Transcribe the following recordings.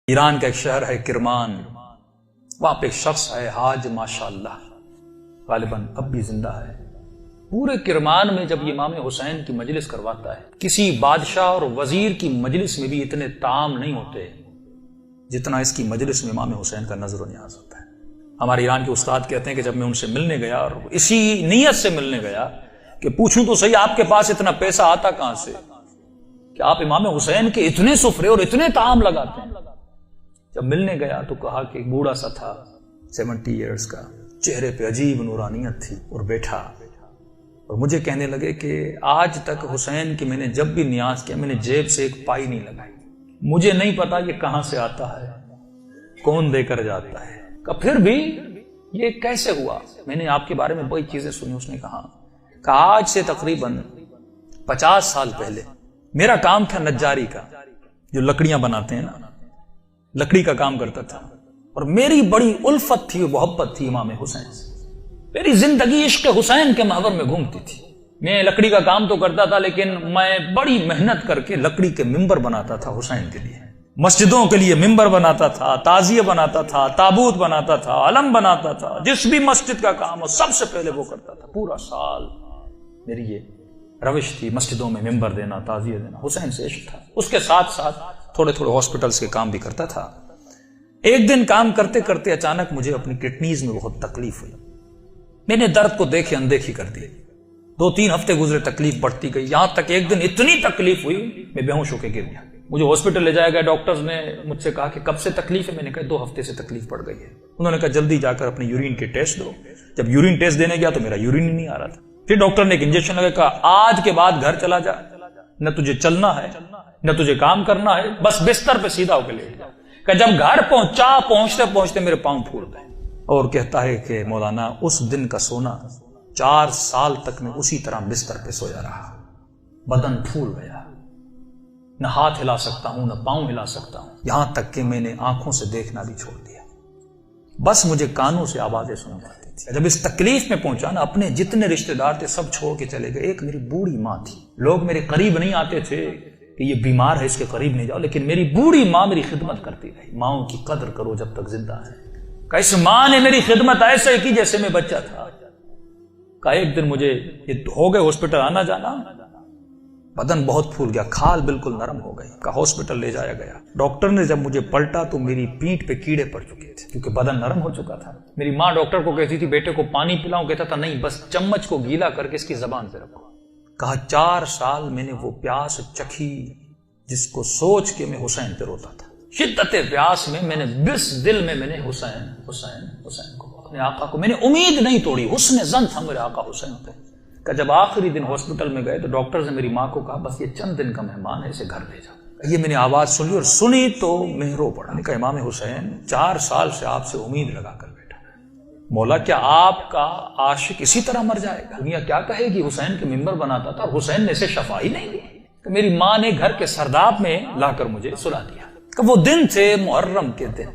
ایران کا ایک شہر ہے کرمان، وہاں پہ ایک شخص ہے حاج ماشاءاللہ، غالباً اب بھی زندہ ہے۔ پورے کرمان میں جب امام حسین کی مجلس کرواتا ہے، کسی بادشاہ اور وزیر کی مجلس میں بھی اتنے طعام نہیں ہوتے جتنا اس کی مجلس میں امام حسین کا نظر و نیاز ہوتا ہے۔ ہمارے ایران کے استاد کہتے ہیں کہ جب میں ان سے ملنے گیا اور اسی نیت سے ملنے گیا کہ پوچھوں تو صحیح آپ کے پاس اتنا پیسہ آتا کہاں سے کہ آپ امام حسین کے اتنے سفرے اور اتنے طعام لگاتے ہیں۔ جب ملنے گیا تو کہا کہ ایک بوڑھا سا تھا 70 ایئرز کا، چہرے پہ عجیب نورانیت تھی، اور بیٹھا اور مجھے کہنے لگے کہ آج تک حسین کی میں نے جب بھی نیاز کیا میں نے جیب سے ایک پائی نہیں لگائی، مجھے نہیں پتا یہ کہاں سے آتا ہے، کون دے کر جاتا ہے، کہ پھر بھی یہ کیسے ہوا؟ میں نے آپ کے بارے میں بڑی چیزیں سنی۔ اس نے کہا کہ آج سے تقریباً 50 سال پہلے میرا کام تھا نجاری کا، جو لکڑیاں بناتے ہیں نا، لکڑی کا کام کرتا تھا، اور میری بڑی الفت تھی، محبت تھی امام حسین سے، میری زندگی عشق حسین کے محور میں گھومتی تھی۔ میں لکڑی کا کام تو کرتا تھا لیکن میں بڑی محنت کر کے لکڑی کے ممبر بناتا تھا حسین کے لیے، مسجدوں کے لیے ممبر بناتا تھا، تعزیہ بناتا تھا، تابوت بناتا تھا، علم بناتا تھا، جس بھی مسجد کا کام ہو سب سے پہلے وہ کرتا تھا۔ پورا سال میری یہ روش تھی، مسجدوں میں ممبر دینا، تعزیہ دینا، حسین سے عشق تھا۔ اس کے ساتھ ساتھ تھوڑے ہاسپٹلز کے کام بھی کرتا تھا۔ ایک دن کام کرتے کرتے اچانک مجھے اپنی کڈنیز میں بہت تکلیف ہوئی، میں نے درد کو دیکھے اندیکھی کر دی، 2-3 ہفتے گزرے، تکلیف بڑھتی گئی، یہاں تک ایک دن اتنی تکلیف ہوئی میں بے ہوش ہو کے گر گیا۔ مجھے ہاسپٹل لے جایا گیا، ڈاکٹرز نے مجھ سے کہا کہ کب سے تکلیف ہے؟ میں نے کہا 2 ہفتے سے تکلیف پڑ گئی ہے۔ انہوں نے کہا جلدی جا کر اپنی یورین کے ٹیسٹ دو۔ جب یورین ٹیسٹ دینے گیا تو میرا یورین ہی نہیں آ رہا تھا۔ پھر ڈاکٹر نے ایک انجیکشن لگا، کہا آج کے بعد گھر چلا جا، نہ تجھے چلنا ہے نہ تجھے کام کرنا ہے، بس بستر پہ سیدھا ہو کے لیٹ جا۔ کہ جب گھر پہنچتے پہنچتے میرے پاؤں پھول گئے، اور کہتا ہے کہ مولانا اس دن کا سونا 4 سال تک میں اسی طرح بستر پہ سویا رہا، بدن پھول گیا، نہ ہاتھ ہلا سکتا ہوں نہ پاؤں ہلا سکتا ہوں، یہاں تک کہ میں نے آنکھوں سے دیکھنا بھی چھوڑ دیا، بس مجھے کانوں سے آوازیں سن پاتی تھی۔ جب اس تکلیف میں پہنچا نا، اپنے جتنے رشتہ دار تھے سب چھوڑ کے چلے گئے۔ ایک میری بوڑھی ماں تھی، لوگ میرے قریب نہیں آتے تھے کہ یہ بیمار ہے اس کے قریب نہیں جاؤ، لیکن میری بوڑھی ماں میری خدمت کرتی رہی۔ ماؤں کی قدر کرو جب تک زندہ ہے۔ کہ اس ماں نے میری خدمت ایسے کی جیسے میں بچہ تھا۔ کہ ایک دن مجھے یہ ہو گئے ہاسپٹل آنا جانا، بدن بہت پھول گیا، کھال بالکل نرم ہو گئی۔ کہ ہاسپٹل لے جایا گیا، ڈاکٹر نے جب مجھے پلٹا تو میری پیٹھ پہ کیڑے پڑ چکے تھے کیونکہ بدن نرم ہو چکا تھا۔ میری ماں ڈاکٹر کو کہتی تھی بیٹے کو پانی پلاؤں، کہتا تھا نہیں، بس چمچ کو گیلا کر کے اس کی زبان پہ رکھو۔ کہا 4 سال میں نے وہ پیاس چکھی جس کو سوچ کے میں حسین پہ روتا تھا۔ شدت پیاس میں نے بس دل میں نے حسین حسین حسین کو، اپنے آقا کو میں نے امید نہیں توڑی، حسن ظن تھا میرے آقا حسین پہ۔ کہ جب آخری دن ہاسپٹل میں گئے تو ڈاکٹرز نے میری ماں کو کہا بس یہ چند دن کا مہمان ہے، اسے گھر لے جاؤ۔ یہ میں نے آواز سنی، اور سنی تو میں رو پڑا۔ کہا امام حسین 4 سال سے آپ سے امید لگا کر بیٹھا، مولا کیا آپ کا عاشق اسی طرح مر جائے گا؟ دنیا کیا کہے گی حسین کے ممبر بناتا تھا اور حسین نے اسے شفا ہی نہیں دی۔ کہ میری ماں نے گھر کے سرداب میں لا کر مجھے سلا دیا۔ کہ وہ دن تھے محرم کے دن،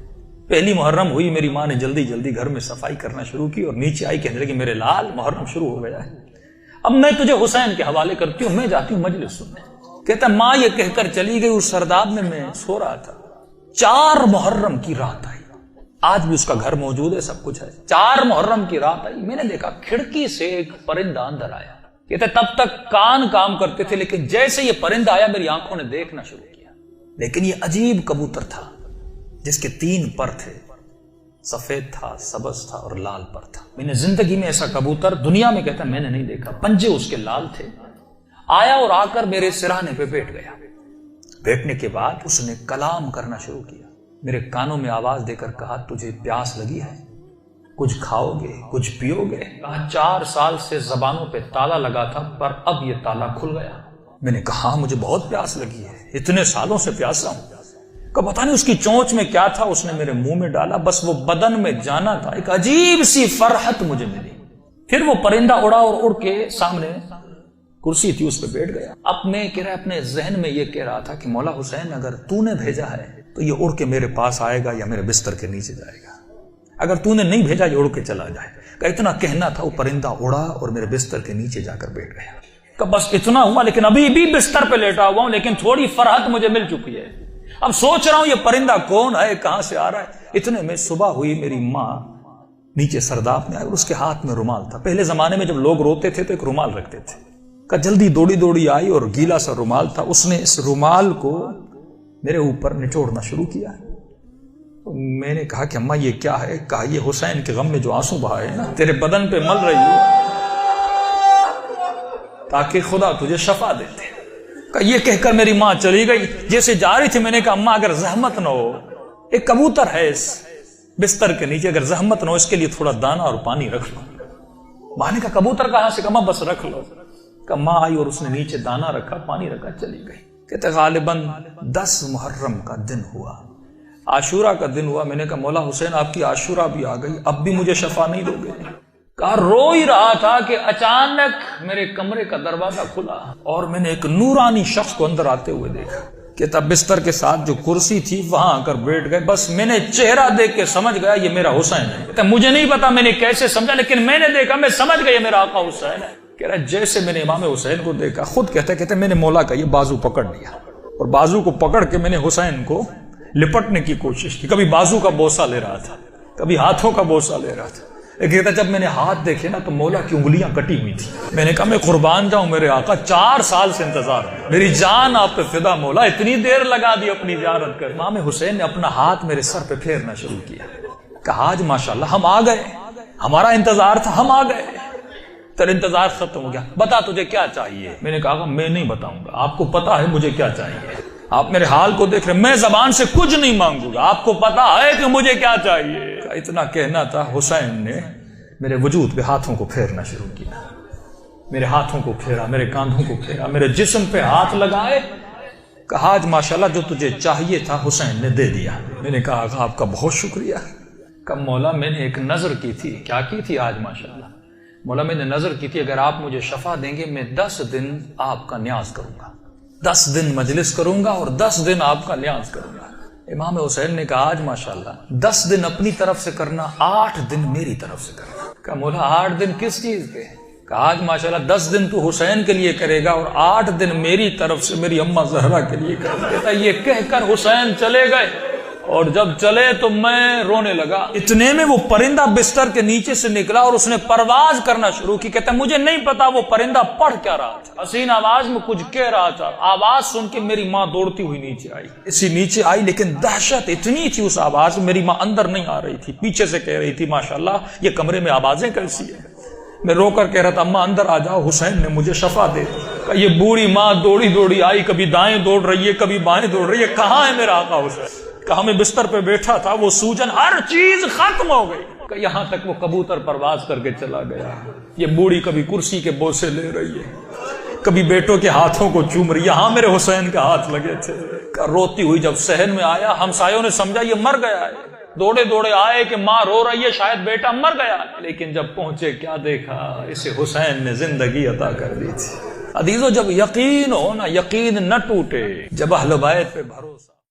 پہلی محرم ہوئی، میری ماں نے جلدی جلدی گھر میں صفائی کرنا شروع کی، اور نیچے آئی کہنے لگی میرے لال محرم شروع ہو گیا ہے، اب میں تجھے حسین کے حوالے کرتی ہوں، میں جاتی ہوں مجلس سننے۔ کہتا ماں یہ کہہ کر چلی گئی، اس سرداب میں سو رہا تھا، 4 محرم کی رات آئی، آج بھی اس کا گھر موجود ہے، سب کچھ ہے۔ 4 محرم کی رات آئی، میں نے دیکھا کھڑکی سے ایک پرندہ اندر آیا۔ کہتے تب تک کان کام کرتے تھے، لیکن جیسے یہ پرندہ آیا میری آنکھوں نے دیکھنا شروع کیا۔ لیکن یہ عجیب کبوتر تھا جس کے 3 پر تھے، سفید تھا، سبز تھا اور لال پر تھا۔ میں نے زندگی میں ایسا کبوتر دنیا میں کہتا میں نے نہیں دیکھا، پنجے اس کے لال تھے۔ آیا اور آ کر میرے سرانے پہ بیٹھ گیا۔ بیٹھنے کے بعد اس نے کلام کرنا شروع کیا، میرے کانوں میں آواز دے کر کہا تجھے پیاس لگی ہے؟ کچھ کھاؤ گے، کچھ پیو گے؟ کہا 4 سال سے زبانوں پہ تالا لگا تھا پر اب یہ تالا کھل گیا۔ میں نے کہا مجھے بہت پیاس لگی ہے، اتنے سالوں سے پیاسا ہوں۔ کہ پتہ نہیں اس کی چونچ میں کیا تھا، اس نے میرے منہ میں ڈالا، بس وہ بدن میں جانا تھا، ایک عجیب سی فرحت مجھے ملی۔ پھر وہ پرندہ اڑا اور اڑ کے سامنے کرسی تھی اس پہ بیٹھ گیا۔ اب میں اپنے ذہن میں یہ کہہ رہا تھا کہ مولا حسین اگر تو نے بھیجا ہے تو یہ اڑ کے میرے پاس آئے گا یا میرے بستر کے نیچے جائے گا، اگر تو نے نہیں بھیجا یہ اڑ کے چلا جائے گا۔ اتنا کہنا تھا، وہ پرندہ اڑا اور میرے بستر کے نیچے جا کر بیٹھ گیا۔ کہ بس اتنا ہوا، لیکن ابھی بھی بستر پہ لیٹا ہوا ہوں، لیکن تھوڑی فرحت مجھے مل چکی ہے۔ اب سوچ رہا ہوں یہ پرندہ کون ہے، کہاں سے آ رہا ہے۔ اتنے میں صبح ہوئی، میری ماں نیچے سرداب میں آئی اور اس کے ہاتھ میں رومال تھا۔ پہلے زمانے میں جب لوگ روتے تھے تو ایک رومال رکھتے تھے۔ کہ جلدی دوڑی آئی اور گیلا سا رومال تھا، اس نے اس رومال کو میرے اوپر نچوڑنا شروع کیا۔ تو میں نے کہا کہ اماں یہ کیا ہے؟ کہا یہ حسین کے غم میں جو آنسو بہائے نا تیرے بدن پہ مل رہی ہو تاکہ خدا تجھے شفا دیتے۔ کہ یہ کہہ کر میری ماں چلی گئی۔ جیسے جا رہی تھی میں نے کہا اماں اگر زحمت نہ ہو، ایک کبوتر ہے اس بستر کے نیچے، اگر زحمت نہ ہو اس کے لیے تھوڑا دانا اور پانی رکھ لو۔ ماں نے کہا کبوتر کہاں سے؟ کہا بس رکھ لو۔ کہ ماں آئی اور اس نے نیچے دانا رکھا، پانی رکھا، چلی گئی۔ کہتے غالباً 10 محرم کا دن ہوا، عاشورہ کا دن ہوا۔ میں نے کہا مولا حسین آپ کی عاشورہ بھی آ گئی، اب بھی مجھے شفا نہیں دو گے؟ کہا رو ہی رہا تھا کہ اچانک میرے کمرے کا دروازہ کھلا اور میں نے ایک نورانی شخص کو اندر آتے ہوئے دیکھا۔ کہتا بستر کے ساتھ جو کرسی تھی وہاں آ کر بیٹھ گئے، بس میں نے چہرہ دیکھ کے سمجھ گیا یہ میرا حسین ہے۔ کہتا مجھے نہیں پتا میں نے کیسے سمجھا، لیکن میں نے دیکھا، میں سمجھ گیا یہ میرا آقا حسین ہے۔ کہہ رہا جیسے میں نے امام حسین کو دیکھا، خود کہتے میں نے مولا کا یہ بازو پکڑ لیا اور بازو کو پکڑ کے میں نے حسین کو لپٹنے کی کوشش کی۔ کبھی بازو کا بوسہ لے رہا تھا، کبھی ہاتھوں کا بوسہ لے رہا تھا۔ کہتا جب میں نے ہاتھ دیکھے نا تو مولا کی انگلیاں کٹی ہوئی تھی۔ میں نے کہا میں قربان جاؤں میرے آقا، 4 سال سے انتظار ہے، میری جان آپ پہ فدا مولا، اتنی دیر لگا دی اپنی زیارت کر۔ امام حسین نے اپنا ہاتھ میرے سر پہ پھیرنا شروع کیا۔ کہا آج ماشاءاللہ ہم آ گئے، ہمارا انتظار تھا، ہم آ گئے، تیرا انتظار ختم ہو گیا، بتا تجھے کیا چاہیے؟ میں نے کہا میں نہیں بتاؤں گا، آپ کو پتا ہے مجھے کیا چاہیے، آپ میرے حال کو دیکھ رہے، میں زبان سے کچھ نہیں مانگوں گا، آپ کو پتا ہے کہ مجھے کیا چاہیے۔ اتنا کہنا تھا، حسین نے میرے وجود پہ ہاتھوں کو پھیرنا شروع کیا، میرے ہاتھوں کو پھیرا، میرے کاندھوں کو پھیرا، میرے جسم پہ ہاتھ لگائے۔ کہا آج ماشاءاللہ جو تجھے چاہیے تھا حسین نے دے دیا۔ میں نے کہا آقا آپ کا بہت شکریہ۔ کہ مولا میں نے ایک نظر کی تھی۔ کیا کی تھی آج ماشاءاللہ؟ مولا میں نے نظر کی تھی اگر آپ مجھے شفا دیں گے میں 10 دن آپ کا نیاز کروں گا، 10 دن مجلس کروں گا اور 10 دن آپ کا نیاز کروں گا۔ امام حسین نے کہا آج ماشاءاللہ 10 دن اپنی طرف سے کرنا، 8 دن میری طرف سے کرنا۔ کہا مولا 8 دن کس چیز کے؟ کہا آج ماشاءاللہ 10 دن تو حسین کے لیے کرے گا اور 8 دن میری طرف سے میری اماں زہرا کے لیے کرے گا۔ کہتا یہ کہہ کر حسین چلے گئے اور جب چلے تو میں رونے لگا۔ اتنے میں وہ پرندہ بستر کے نیچے سے نکلا اور اس نے پرواز کرنا شروع کی۔ کہتا مجھے نہیں پتا وہ پرندہ پڑھ کیا رہا تھا، حسین آواز میں کچھ کہہ رہا تھا۔ آواز سن کے میری ماں دوڑتی ہوئی نیچے آئی، اسی نیچے آئی، لیکن دہشت اتنی تھی اس آواز میں، میری ماں اندر نہیں آ رہی تھی، پیچھے سے کہہ رہی تھی ماشاءاللہ یہ کمرے میں آوازیں کیسی ہیں۔ میں رو کر کہہ رہا تھا اماں اندر آ جاؤ، حسین نے مجھے شفا دے دی۔ یہ بوڑھی ماں دوڑی آئی، کبھی دائیں دوڑ رہی ہے کبھی بائیں دوڑ رہی ہے، کہاں ہے میرا آقا حسین؟ کہا میں بستر پہ بیٹھا تھا، وہ سوجن ہر چیز ختم ہو گئی، کہ یہاں تک وہ کبوتر پرواز کر کے چلا گیا۔ یہ بوڑھی کبھی کرسی کے بوسے لے رہی ہے، کبھی بیٹوں کے ہاتھوں کو چوم رہی، یہاں میرے حسین کے ہاتھ لگے تھے۔ روتی ہوئی جب صحن میں آیا، ہمسایوں نے سمجھا یہ مر گیا ہے، دوڑے آئے کہ ماں رو رہی ہے، شاید بیٹا مر گیا، لیکن جب پہنچے کیا دیکھا، اسے حسین نے زندگی عطا کر دی تھی۔ عزیزو جب یقین ہو نا، یقین نہ ٹوٹے، جب اہل بیت پہ بھروسہ